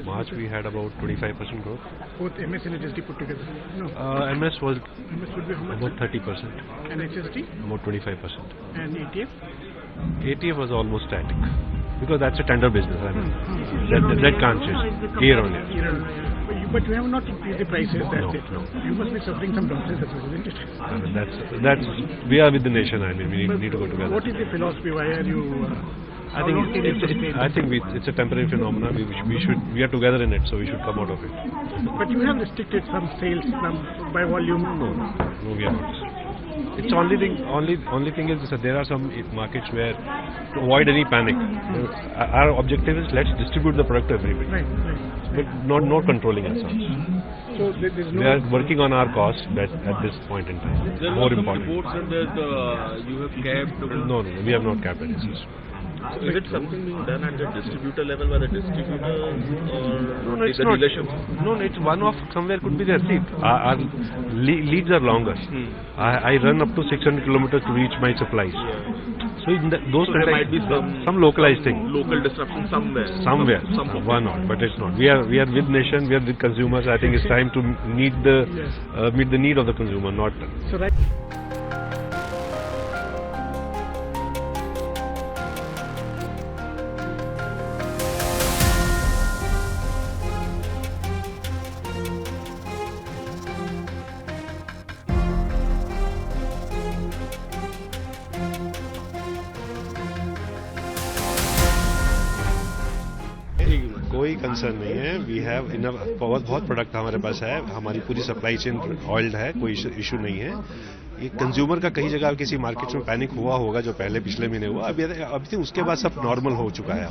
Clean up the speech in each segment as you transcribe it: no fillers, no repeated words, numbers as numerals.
March we had about 25% growth. Both MS and HSD put together? No. MS was MS would be how much? about 30%. And HSD? About 25%. And ATF? ATF was almost static. Because that's a tender business. I mean, that can't change. Year on year. But you have not increased the prices, that's it. No. You must be suffering some losses as well, isn't it? I mean, that's we are with the nation. I mean, we need to go together. What is the philosophy? Why are you... I think it's a temporary phenomenon. We are together in it, so we should come out of it. But you have restricted some sales by volume. No, we are not. It's only thing is that there are some markets where to avoid any panic. Our objective is let's distribute the product to everybody, Right. but not controlling ourselves. So there's no... We are working on our costs at this point in time. There More were some important. reports that you have capped. No, we have not capped any. So is it something being done at the distributor level by the distributors or No, it's the not. dealerships? No, it's one off somewhere could be there. See, our leads are longer. I run up to 600 kilometers to reach my supplies. So in those So there times, might be some localized thing. Local disruption somewhere. Somewhere, Some one not, but it's not. We are with nation. We are with consumers. I think it's time to meet the need of the consumer, not. So right. कोई concern नहीं है. We have बहुत product हमारे पास है. हमारी पूरी supply chain oiled है. कोई इशू नहीं है. ये कंज्यूमर का कई जगह किसी मार्केट में पैनिक हुआ होगा जो पिछले महीने हुआ. अभी उसके बाद सब नॉर्मल हो चुका है.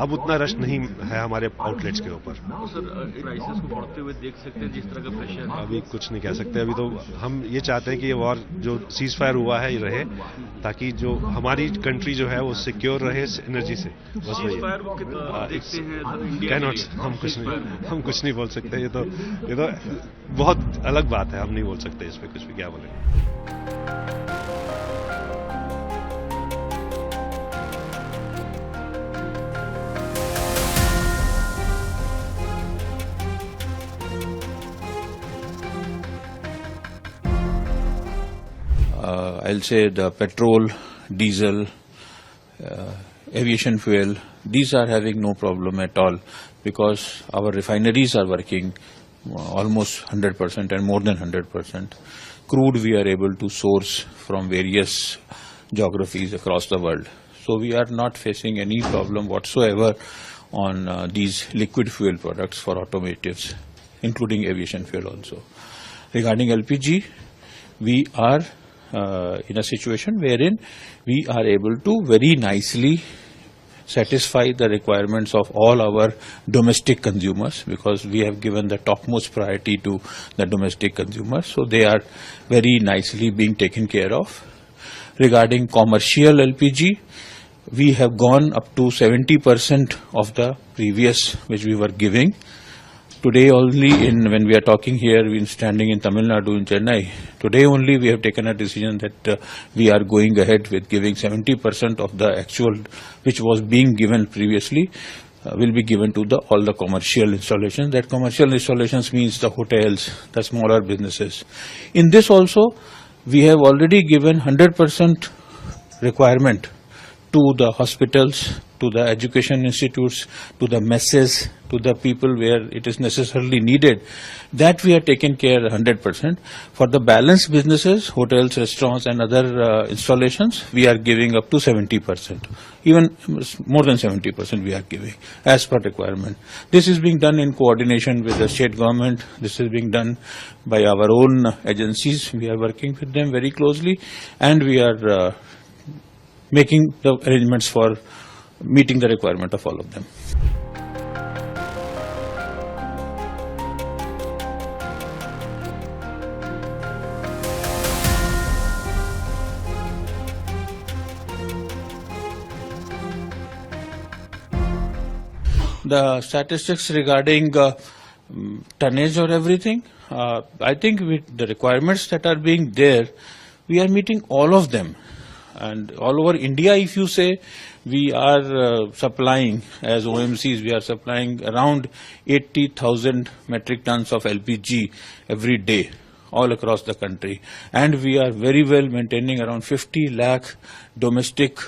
अब उतना रश नहीं है हमारे आउटलेट्स के ऊपर. तो सर प्राइसेस को बढ़ते हुए देख सकते हैं जिस तरह का प्रेशर. अभी कुछ नहीं कह सकते. अभी तो हम ये चाहते हैं कि ये वॉर जो सीज फायर हुआ है ये रहे, ताकि जो हमारी कंट्री जो है वो सिक्योर रहे एनर्जी से. बस वही कैन नॉट. हम कुछ नहीं बोल सकते. ये तो बहुत अलग बात है. हम नहीं बोल सकते इस पर कुछ भी. क्या बोले. I'll say the petrol, diesel, aviation fuel, these are having no problem at all because our refineries are working almost 100% and more than 100%. Crude we are able to source from various geographies across the world. So we are not facing any problem whatsoever on these liquid fuel products for automotives, including aviation fuel also. Regarding LPG, we are in a situation wherein we are able to very nicely satisfy the requirements of all our domestic consumers because we have given the topmost priority to the domestic consumers. So they are very nicely being taken care of. Regarding commercial LPG, we have gone up to 70% of the previous which we were giving. Today only, when we are talking here, we are standing in Tamil Nadu, in Chennai. Today only we have taken a decision that we are going ahead with giving 70% of the actual, which was being given previously, will be given to all the commercial installations. That commercial installations means the hotels, the smaller businesses. In this also, we have already given 100% requirement to the hospitals, to the education institutes, to the messes, to the people where it is necessarily needed. That we are taking care 100%. For the balanced businesses, hotels, restaurants and other installations, we are giving up to 70%. Even more than 70% we are giving as per requirement. This is being done in coordination with the state government. This is being done by our own agencies. We are working with them very closely and we are making the arrangements for meeting the requirement of all of them. The statistics regarding tonnage or everything, I think with the requirements that are being there, we are meeting all of them. And all over India, if you say, we are supplying, as OMCs, we are supplying around 80,000 metric tons of LPG every day, all across the country. And we are very well maintaining around 50 lakh domestic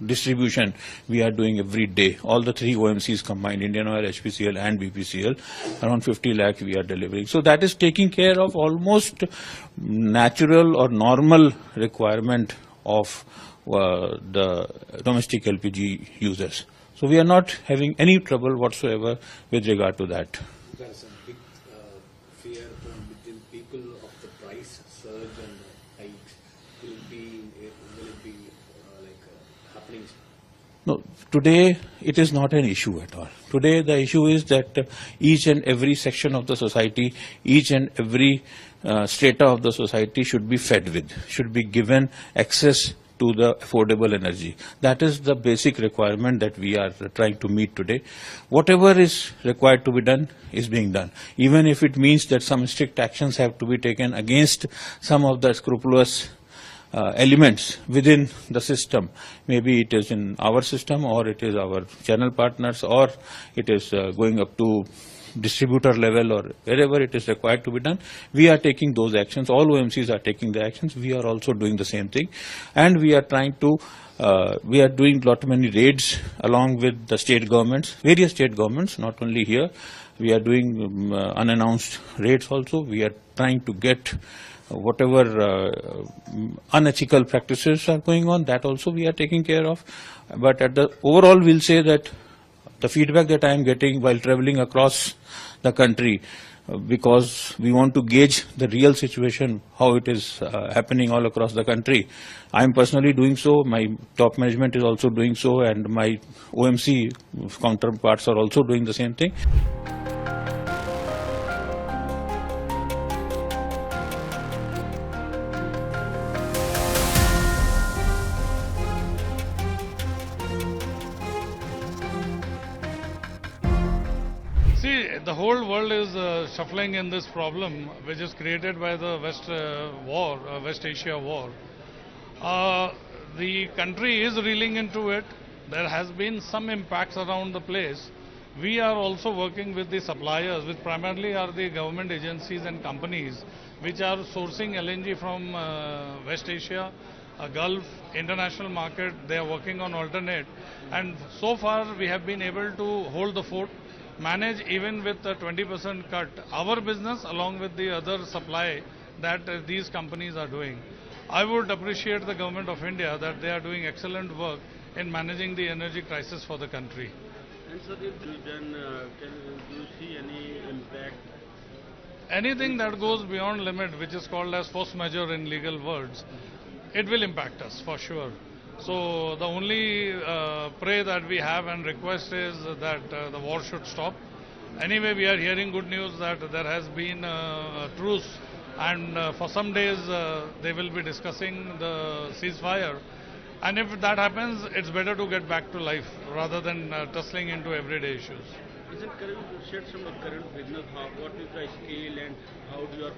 distribution we are doing every day. All the three OMCs combined, Indian Oil, HPCL and BPCL, around 50 lakh we are delivering. So that is taking care of almost natural or normal requirement of the domestic LPG users. So we are not having any trouble whatsoever with regard to that. There is a big fear from within people of the price surge and hikes. Will it be happening? No, today it is not an issue at all. Today the issue is that each and every section of the society, each and every strata of the society should be fed with, should be given access to the affordable energy. That is the basic requirement that we are trying to meet today. Whatever is required to be done is being done. Even if it means that some strict actions have to be taken against some of the scrupulous elements within the system. Maybe it is in our system, or it is our channel partners, or it is going up to distributor level, or wherever it is required to be done. We are taking those actions. All OMCs are taking the actions. We are also doing the same thing. And we are trying to, we are doing lot many raids along with the state governments, various state governments, not only here. We are doing unannounced raids also. We are trying to get whatever unethical practices are going on, that also we are taking care of. But at the overall, we'll say that the feedback that I am getting while traveling across the country, because we want to gauge the real situation, how it is happening all across the country. I am personally doing so, my top management is also doing so, and my OMC counterparts are also doing the same thing. See, the whole world is shuffling in this problem, which is created by the West Asia war. The country is reeling into it. There has been some impacts around the place. We are also working with the suppliers, which primarily are the government agencies and companies, which are sourcing LNG from West Asia, Gulf, international market. They are working on alternate. And so far, we have been able to hold the fort, manage even with a 20% cut our business along with the other supply that these companies are doing. I would appreciate the government of India that they are doing excellent work in managing the energy crisis for the country. And so then do you see any impact? Anything that goes beyond limit, which is called as force majeure in legal words, it will impact us for sure. So the only prayer that we have and request is that the war should stop. Anyway, we are hearing good news that there has been a truce, and for some days they will be discussing the ceasefire. And if that happens, it's better to get back to life rather than tussling into everyday issues. Is it current, shed some of current business, what is the scale and how you are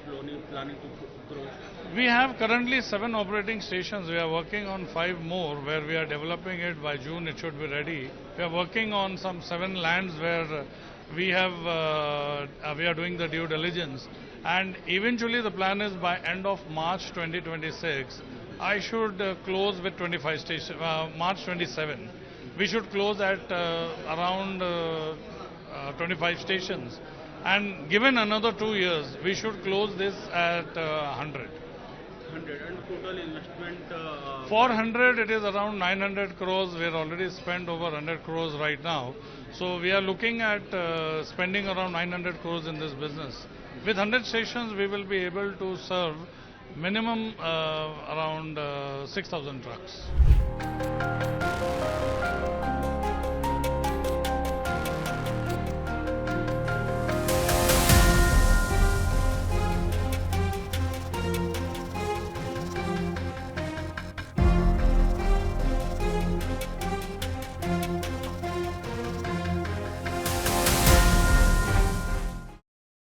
planning to grow? We have currently 7 operating stations. We are working on 5 more where we are developing it. By June it should be ready. We are working on some 7 lands where we are doing the due diligence, and eventually the plan is by end of March 2026 I should close with 25 stations. March 27 we should close at around 25 stations, and given another 2 years we should close this at 100. 100 and total investment? For 100 it is around 900 crores. We are already spent over 100 crores right now. So we are looking at spending around 900 crores in this business. With 100 stations we will be able to serve minimum around 6,000 trucks.